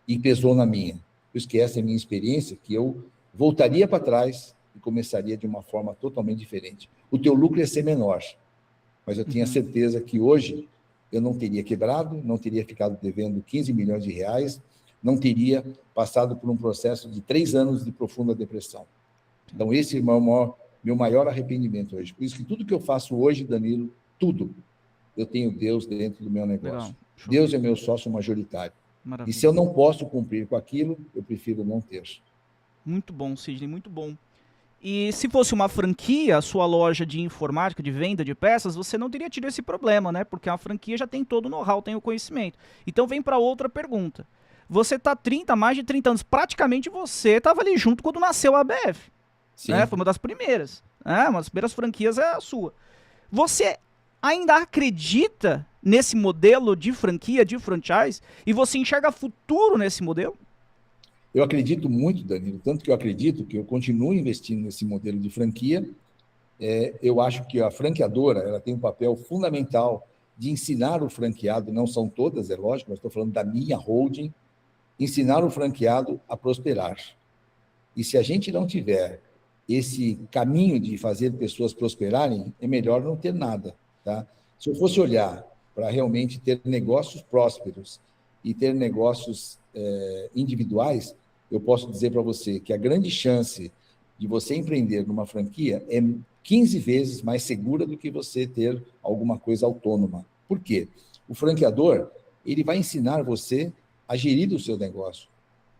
E pesou na minha. Por isso que essa é a minha experiência, que eu voltaria para trás e começaria de uma forma totalmente diferente. O teu lucro ia ser menor, mas eu tinha certeza que hoje eu não teria quebrado, não teria ficado devendo 15 milhões de reais, não teria passado por um processo de 3 anos de profunda depressão. Então, esse é o meu maior arrependimento hoje. Por isso que tudo que eu faço hoje, Danilo, tudo, eu tenho Deus dentro do meu negócio. Deus é meu sócio majoritário. Maravilha. E se eu não posso cumprir com aquilo, eu prefiro não ter. Muito bom, Sidney, muito bom. E se fosse uma franquia, a sua loja de informática, de venda de peças, você não teria tido esse problema, né? Porque a franquia já tem todo o know-how, tem o conhecimento. Então vem para outra pergunta. Você tá mais de 30 anos, praticamente você estava ali junto quando nasceu a ABF. Né? Foi uma das primeiras. Né? Uma das primeiras franquias é a sua. Você ainda acredita nesse modelo de franquia, de franchise? E você enxerga futuro nesse modelo? Eu acredito muito, Danilo, tanto que eu acredito que eu continuo investindo nesse modelo de franquia. Eu acho que a franqueadora ela tem um papel fundamental de ensinar o franqueado, não são todas, é lógico, mas estou falando da minha holding, ensinar o franqueado a prosperar. E se a gente não tiver esse caminho de fazer pessoas prosperarem, é melhor não ter nada. Tá? Se eu fosse olhar para realmente ter negócios prósperos e ter negócios individuais, eu posso dizer para você que a grande chance de você empreender numa franquia é 15 vezes mais segura do que você ter alguma coisa autônoma. Por quê? O franqueador, ele vai ensinar você a gerir o seu negócio.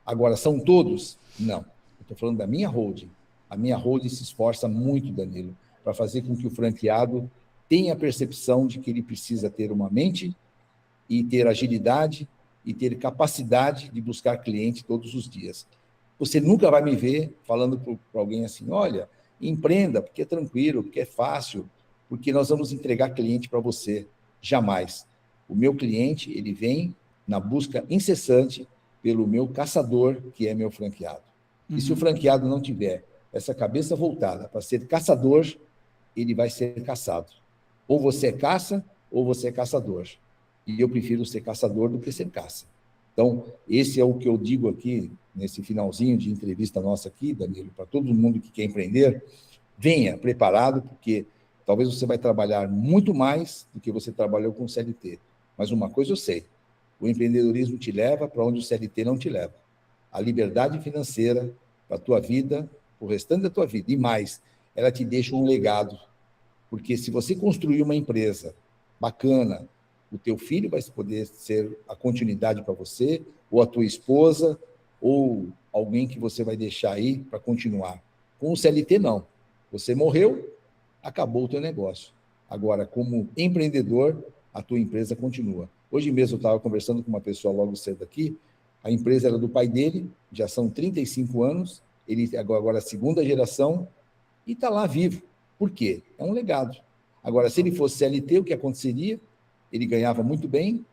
Agora, são todos? Não. Eu estou falando da minha holding. A minha holding se esforça muito, Danilo, para fazer com que o franqueado tenha a percepção de que ele precisa ter uma mente e ter agilidade e ter capacidade de buscar cliente todos os dias. Você nunca vai me ver falando para alguém assim, olha, empreenda, porque é tranquilo, porque é fácil, porque nós vamos entregar cliente para você. Jamais. O meu cliente, ele vem na busca incessante pelo meu caçador, que é meu franqueado. E se o franqueado não tiver essa cabeça voltada para ser caçador, ele vai ser caçado. Ou você é caça, ou você é caçador. E eu prefiro ser caçador do que ser caça. Então, esse é o que eu digo aqui, nesse finalzinho de entrevista nossa aqui, Danilo, para todo mundo que quer empreender, venha preparado, porque talvez você vai trabalhar muito mais do que você trabalhou com o CLT. Mas uma coisa eu sei, o empreendedorismo te leva para onde o CLT não te leva. A liberdade financeira para a tua vida, o restante da tua vida, e mais, ela te deixa um legado. Porque se você construir uma empresa bacana, o teu filho vai poder ser a continuidade para você, ou a tua esposa, ou alguém que você vai deixar aí para continuar. Com o CLT, não. Você morreu, acabou o teu negócio. Agora, como empreendedor, a tua empresa continua. Hoje mesmo eu estava conversando com uma pessoa logo cedo aqui, a empresa era do pai dele, já são 35 anos, ele agora é a segunda geração, e está lá vivo. Por quê? É um legado. Agora, se ele fosse CLT, o que aconteceria? Ele ganhava muito bem,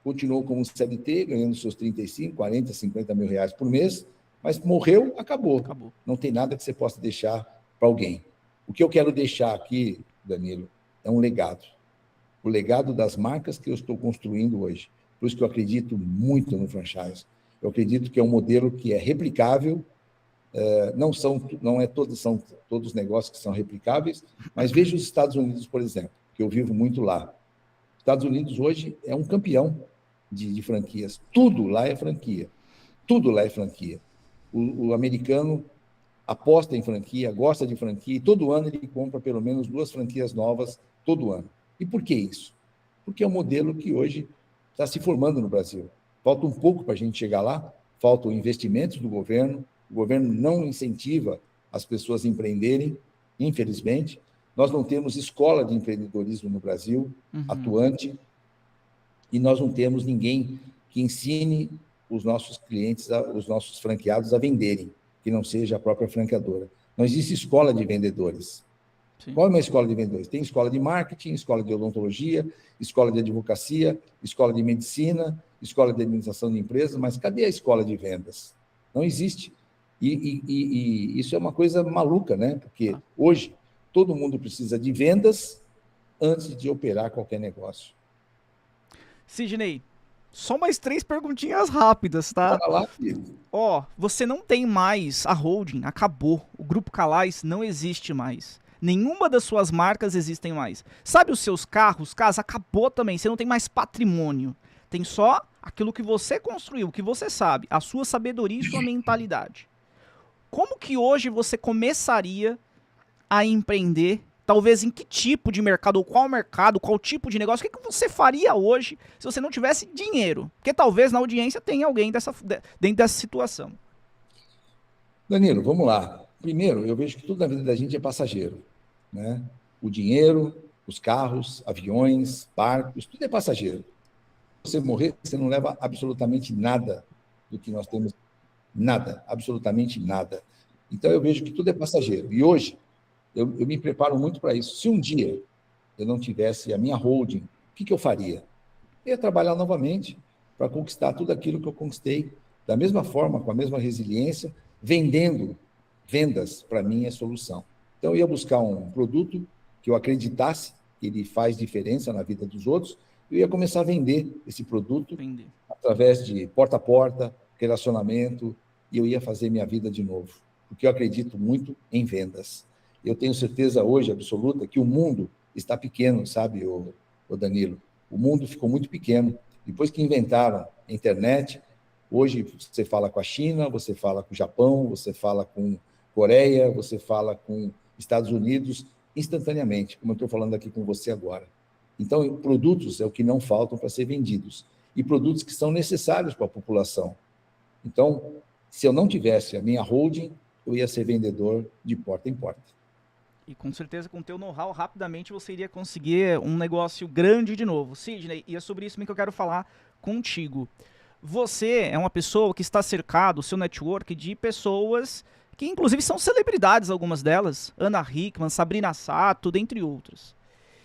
continuou como CLT, ganhando seus 35, 40, 50 mil reais por mês, mas morreu, acabou. Não tem nada que você possa deixar para alguém. O que eu quero deixar aqui, Danilo, é um legado. O legado das marcas que eu estou construindo hoje. Por isso que eu acredito muito no franchise. Eu acredito que é um modelo que é replicável, são todos negócios que são replicáveis, mas veja os Estados Unidos, por exemplo, que eu vivo muito lá. Os Estados Unidos hoje é um campeão de franquias. Tudo lá é franquia. Tudo lá é franquia. O americano aposta em franquia, gosta de franquia, e todo ano ele compra pelo menos 2 franquias novas, todo ano. E por que isso? Porque é um modelo que hoje está se formando no Brasil. Falta um pouco para a gente chegar lá, faltam investimentos do governo, o governo não incentiva as pessoas a empreenderem, infelizmente. Nós não temos escola de empreendedorismo no Brasil, atuante, e nós não temos ninguém que ensine os nossos clientes, os nossos franqueados a venderem, que não seja a própria franqueadora. Não existe escola de vendedores. Sim. Qual é uma escola de vendedores? Tem escola de marketing, escola de odontologia, escola de advocacia, escola de medicina, escola de administração de empresas, mas cadê a escola de vendas? Não existe. E isso é uma coisa maluca, né? Porque hoje todo mundo precisa de vendas antes de operar qualquer negócio. Sidney, só mais 3 perguntinhas rápidas, tá? Bora lá, filho. Ó, você não tem mais a holding, acabou. O Grupo Calais não existe mais. Nenhuma das suas marcas existem mais. Sabe os seus carros? Casa, acabou também. Você não tem mais patrimônio. Tem só aquilo que você construiu, que você sabe, a sua sabedoria e sua mentalidade. Como que hoje você começaria a empreender? Talvez em que tipo de mercado, ou qual tipo de negócio? O que você faria hoje se você não tivesse dinheiro? Porque talvez na audiência tenha alguém dentro dessa situação. Danilo, vamos lá. Primeiro, eu vejo que tudo na vida da gente é passageiro, né? O dinheiro, os carros, aviões, barcos, tudo é passageiro. Se você morrer, você não leva absolutamente nada do que nós temos, nada, absolutamente nada. Então, eu vejo que tudo é passageiro. E hoje, eu me preparo muito para isso. Se um dia eu não tivesse a minha holding, o que eu faria? Eu ia trabalhar novamente para conquistar tudo aquilo que eu conquistei, da mesma forma, com a mesma resiliência, vendendo. Vendas, para mim, é solução. Então, eu ia buscar um produto que eu acreditasse que ele faz diferença na vida dos outros, eu ia começar a vender esse produto através de porta a porta, relacionamento, e eu ia fazer minha vida de novo, porque eu acredito muito em vendas. Eu tenho certeza hoje absoluta que o mundo está pequeno, sabe, o Danilo? O mundo ficou muito pequeno. Depois que inventaram a internet, hoje você fala com a China, você fala com o Japão, você fala com Coreia, você fala com Estados Unidos instantaneamente, como eu estou falando aqui com você agora. Então, produtos é o que não faltam para ser vendidos, e produtos que são necessários para a população. Então, se eu não tivesse a minha holding, eu ia ser vendedor de porta em porta. E com certeza, com o teu know-how, rapidamente você iria conseguir um negócio grande de novo. Sidney, e é sobre isso mesmo que eu quero falar contigo. Você é uma pessoa que está cercado, o seu network, de pessoas que inclusive são celebridades, algumas delas. Ana Hickman, Sabrina Sato, dentre outras.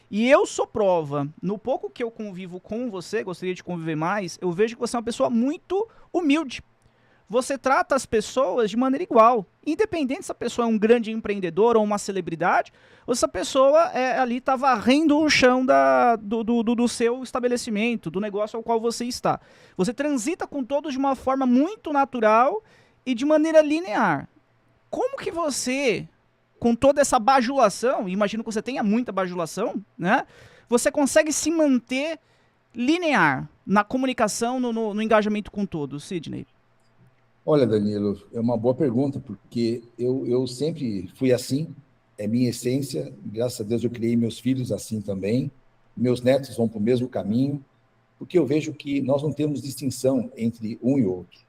E eu sou prova. No pouco que eu convivo com você, gostaria de conviver mais, eu vejo que você é uma pessoa muito humilde. Você trata as pessoas de maneira igual. Independente se a pessoa é um grande empreendedor ou uma celebridade, ou se a pessoa ali está varrendo o chão do seu estabelecimento, do negócio ao qual você está. Você transita com todos de uma forma muito natural e de maneira linear. Como que você, com toda essa bajulação, imagino que você tenha muita bajulação, né? Você consegue se manter linear na comunicação, no engajamento com todos, Sidney? Olha, Danilo, é uma boa pergunta, porque eu sempre fui assim, é minha essência, graças a Deus eu criei meus filhos assim também, meus netos vão para o mesmo caminho, porque eu vejo que nós não temos distinção entre um e outro.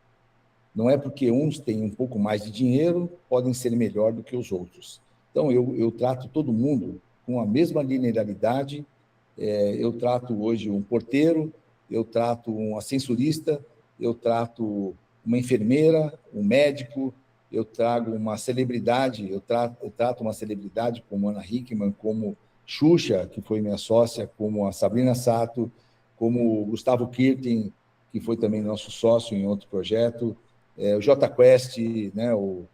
Não é porque uns têm um pouco mais de dinheiro, podem ser melhor do que os outros. Então, eu trato todo mundo com a mesma linearidade, eu trato hoje um porteiro, eu trato um ascensorista, eu trato uma enfermeira, um médico, eu trago uma celebridade, eu trato uma celebridade como Ana Hickman, como Xuxa, que foi minha sócia, como a Sabrina Sato, como o Gustavo Kirten, que foi também nosso sócio em outro projeto, o J Quest, né, o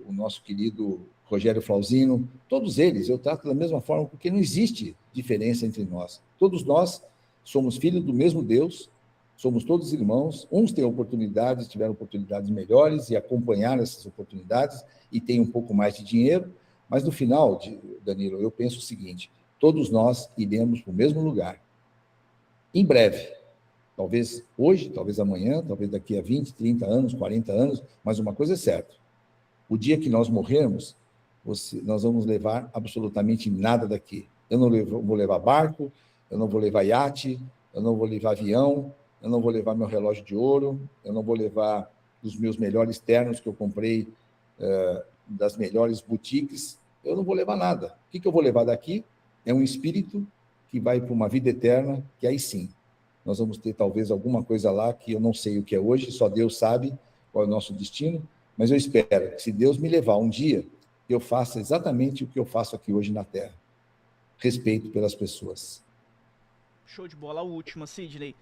nosso querido Rogério Flauzino, todos eles eu trato da mesma forma, porque não existe diferença entre nós. Todos nós somos filhos do mesmo Deus, somos todos irmãos, uns têm oportunidades, tiveram oportunidades melhores e acompanharam essas oportunidades e têm um pouco mais de dinheiro, mas no final, Danilo, eu penso o seguinte, todos nós iremos para o mesmo lugar. Em breve, talvez hoje, talvez amanhã, talvez daqui a 20, 30 anos, 40 anos, mas uma coisa é certa, o dia que nós morrermos, nós vamos levar absolutamente nada daqui. Eu não vou levar barco, eu não vou levar iate, eu não vou levar avião, eu não vou levar meu relógio de ouro, eu não vou levar os meus melhores ternos que eu comprei das melhores boutiques, eu não vou levar nada. O que eu vou levar daqui é um espírito que vai para uma vida eterna, que aí sim, nós vamos ter talvez alguma coisa lá que eu não sei o que é hoje, só Deus sabe qual é o nosso destino, mas eu espero que se Deus me levar um dia, eu faça exatamente o que eu faço aqui hoje na Terra. Respeito pelas pessoas. Show de bola. A última, Sidney.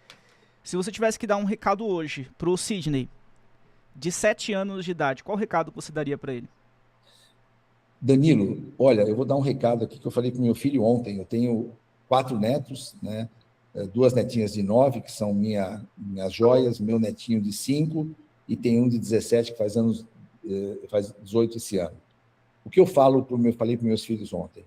Se você tivesse que dar um recado hoje pro Sidney, de 7 anos de idade, qual recado você daria para ele? Danilo, olha, eu vou dar um recado aqui que eu falei para o meu filho ontem. Eu tenho 4 netos, né? 2 netinhas de 9, que são minhas joias, meu netinho de 5, e tem um de 17, que faz 18 esse ano. O que eu falei para os meus filhos ontem?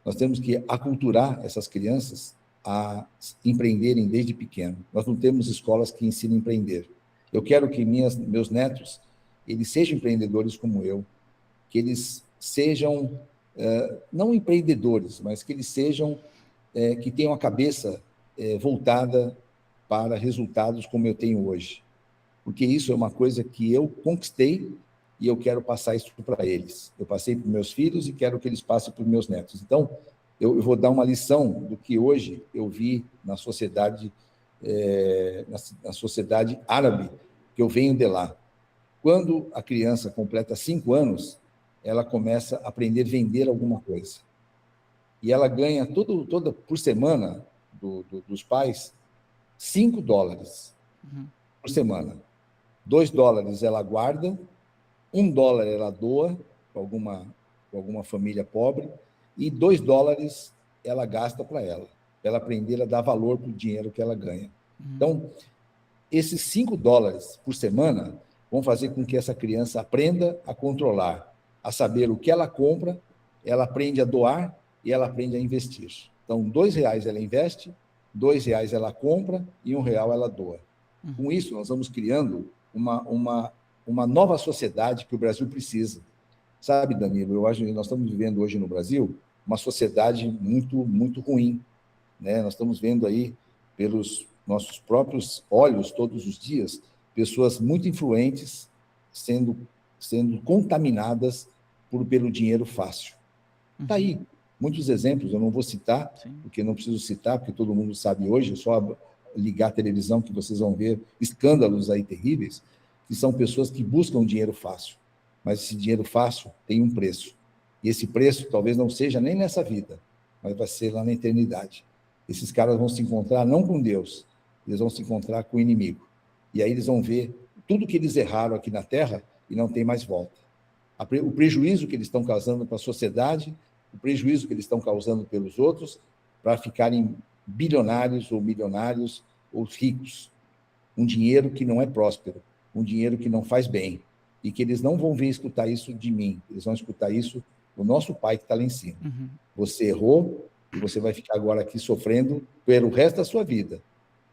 Nós temos que aculturar essas crianças a empreenderem desde pequeno. Nós não temos escolas que ensinam a empreender. Eu quero que meus netos, eles sejam empreendedores como eu, que eles sejam, não empreendedores, mas que eles sejam, que tenham a cabeça voltada para resultados como eu tenho hoje. Porque isso é uma coisa que eu conquistei e eu quero passar isso para eles. Eu passei para os meus filhos e quero que eles passem para os meus netos. Então, eu vou dar uma lição do que hoje eu vi na sociedade, na sociedade árabe, que eu venho de lá. Quando a criança completa 5 anos, ela começa a aprender a vender alguma coisa. E ela ganha toda por semana dos pais $5 por semana. $2 ela guarda, $1 ela doa para alguma família pobre e $2 ela gasta para ela aprender a dar valor para o dinheiro que ela ganha. Então, esses $5 por semana vão fazer com que essa criança aprenda a controlar, a saber o que ela compra, ela aprende a doar e ela aprende a investir. Então, R$2 ela investe, R$2 ela compra e R$1 ela doa. Com isso, nós vamos criando uma nova sociedade que o Brasil precisa. Sabe, Danilo, eu acho que nós estamos vivendo hoje no Brasil uma sociedade muito, muito ruim, né? Nós estamos vendo aí, pelos nossos próprios olhos, todos os dias, pessoas muito influentes sendo contaminadas pelo dinheiro fácil. Está aí, muitos exemplos, eu não vou citar, porque não preciso citar, porque todo mundo sabe hoje, é só ligar a televisão que vocês vão ver escândalos aí terríveis, que são pessoas que buscam dinheiro fácil. Mas esse dinheiro fácil tem um preço. E esse preço talvez não seja nem nessa vida, mas vai ser lá na eternidade. Esses caras vão se encontrar não com Deus, eles vão se encontrar com o inimigo. E aí eles vão ver tudo que eles erraram aqui na Terra e não tem mais volta. O prejuízo que eles estão causando para a sociedade, o prejuízo que eles estão causando pelos outros, para ficarem bilionários ou milionários ou ricos. Um dinheiro que não é próspero, um dinheiro que não faz bem. E que eles não vão ver escutar isso de mim, eles vão escutar isso do nosso pai que está lá em cima. Você errou e você vai ficar agora aqui sofrendo pelo resto da sua vida.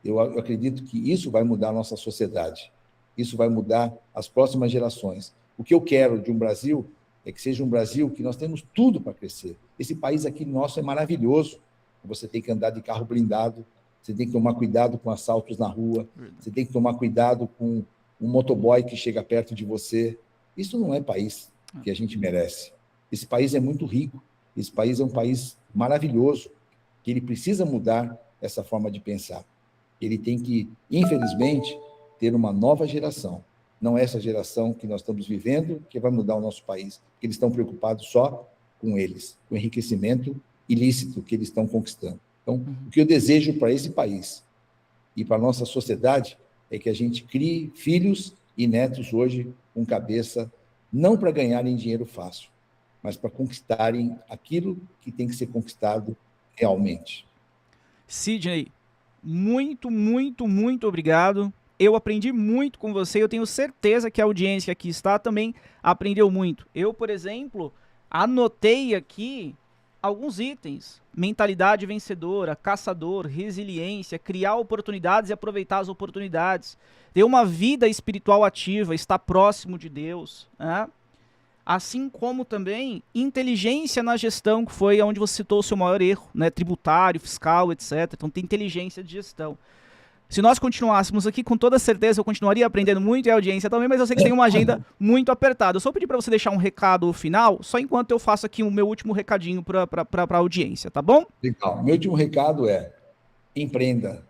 Eu acredito que isso vai mudar a nossa sociedade. Isso vai mudar as próximas gerações. O que eu quero de um Brasil é que seja um Brasil que nós temos tudo para crescer. Esse país aqui nosso é maravilhoso. Você tem que andar de carro blindado, você tem que tomar cuidado com assaltos na rua, você tem que tomar cuidado com um motoboy que chega perto de você. Isso não é país que a gente merece. Esse país é muito rico, esse país é um país maravilhoso, que ele precisa mudar essa forma de pensar. Ele tem que, infelizmente, ter uma nova geração. Não é essa geração que nós estamos vivendo que vai mudar o nosso país, porque eles estão preocupados só com eles, com o enriquecimento ilícito que eles estão conquistando. Então, o que eu desejo para esse país e para a nossa sociedade é que a gente crie filhos e netos hoje com cabeça, não para ganharem dinheiro fácil, mas para conquistarem aquilo que tem que ser conquistado realmente. Sidney, muito, muito, muito obrigado. Eu aprendi muito com você, eu tenho certeza que a audiência que aqui está também aprendeu muito. Eu, por exemplo, anotei aqui alguns itens: mentalidade vencedora, caçador, resiliência, criar oportunidades e aproveitar as oportunidades, ter uma vida espiritual ativa, estar próximo de Deus, né? Assim como também inteligência na gestão, que foi onde você citou o seu maior erro, né? Tributário, fiscal, etc. Então tem inteligência de gestão. Se nós continuássemos aqui, com toda certeza eu continuaria aprendendo muito, e a audiência também, mas eu sei que tem uma agenda muito apertada. Eu só pedi para você deixar um recado final, só enquanto eu faço aqui o meu último recadinho para a audiência, tá bom? Legal. Meu último recado é: empreenda,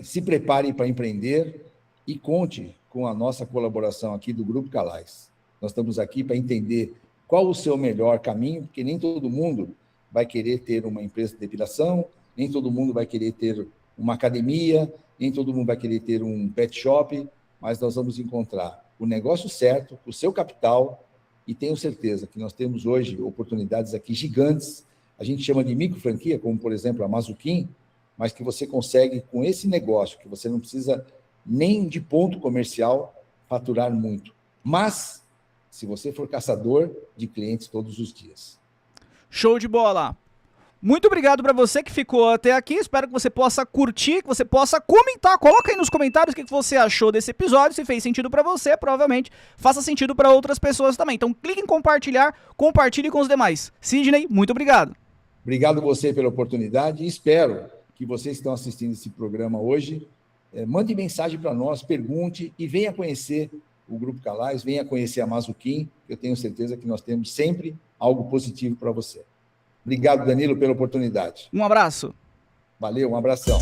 se prepare para empreender e conte com a nossa colaboração aqui do Grupo Calais. Nós estamos aqui para entender qual o seu melhor caminho, porque nem todo mundo vai querer ter uma empresa de depilação, nem todo mundo vai querer ter uma academia, nem todo mundo vai querer ter um pet shop, mas nós vamos encontrar o negócio certo, o seu capital, e tenho certeza que nós temos hoje oportunidades aqui gigantes. A gente chama de micro franquia, como, por exemplo, a Mazuquim, mas que você consegue, com esse negócio, que você não precisa nem de ponto comercial, faturar muito. Mas, se você for caçador de clientes todos os dias. Show de bola! Muito obrigado para você que ficou até aqui, espero que você possa curtir, que você possa comentar, coloca aí nos comentários o que você achou desse episódio, se fez sentido para você, provavelmente faça sentido para outras pessoas também. Então clique em compartilhar, compartilhe com os demais. Sidney, muito obrigado. Obrigado você pela oportunidade e espero que vocês que estão assistindo esse programa hoje, mande mensagem para nós, pergunte e venha conhecer o Grupo Calais, venha conhecer a Mazuquim, eu tenho certeza que nós temos sempre algo positivo para você. Obrigado, Danilo, pela oportunidade. Um abraço. Valeu, um abração.